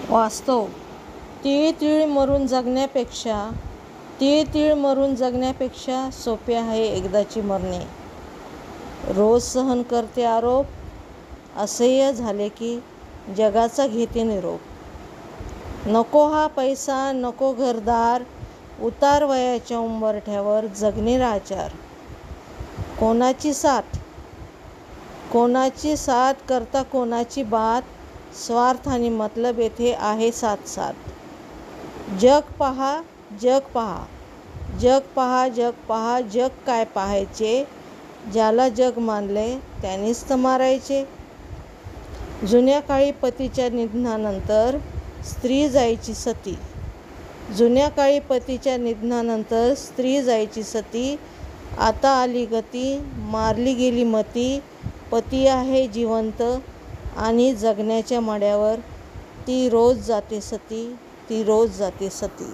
वास्तव तीळ मरून जगण्यापेक्षा सोपे आहे एकदाची मरणे. रोज सहन करते आरोप, असह्य झाले की जगाचा घेते निरोप. नको हा पैसा, नको घरदार, उतार वयाच्या उंबरठ्यावर जगणे लाचार. कोणाची साथ करता कोणाची बात, स्वार्थ आणि मतलब येथे आहे साथ साथ. जग पहा, जग काय पाहायचे, ज्याला जग मानले त्यानेच तर मारायचे. जुन्या काळी पतीच्या निधनानंतर स्त्री जायची सती, आता आली गती, मारली गेली मती. पती आहे जिवंत आणि जगण्याच्या मड्यावर ती रोज जाते सती.